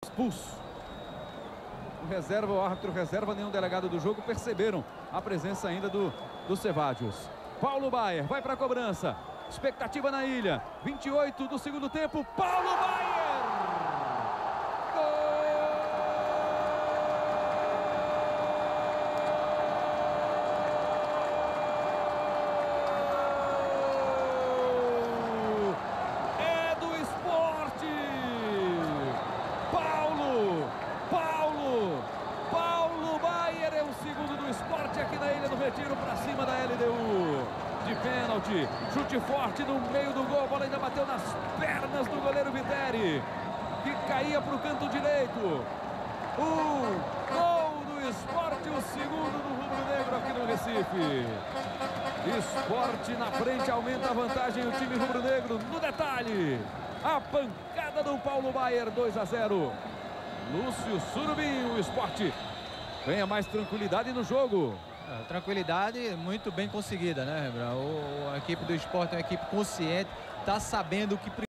Expulso. O reserva, o árbitro reserva, nenhum delegado do jogo perceberam a presença ainda do Cevallos. Paulo Baier vai para a cobrança. Expectativa na ilha. 28 do segundo tempo. Paulo Baier! Segundo do Sport aqui na Ilha do Retiro, para cima da LDU. De pênalti, chute forte no meio do gol, a bola ainda bateu nas pernas do goleiro Viteri, que caía para o canto direito. O gol do Sport, o segundo do rubro-negro aqui no Recife. Sport na frente, aumenta a vantagem o time rubro-negro. No detalhe, a pancada do Paulo Baier, 2-0. Lúcio Surubim, o Sport ganha mais tranquilidade no jogo. Tranquilidade muito bem conseguida, né, Rebra? A equipe do Sport é uma equipe consciente, está sabendo o que precisa.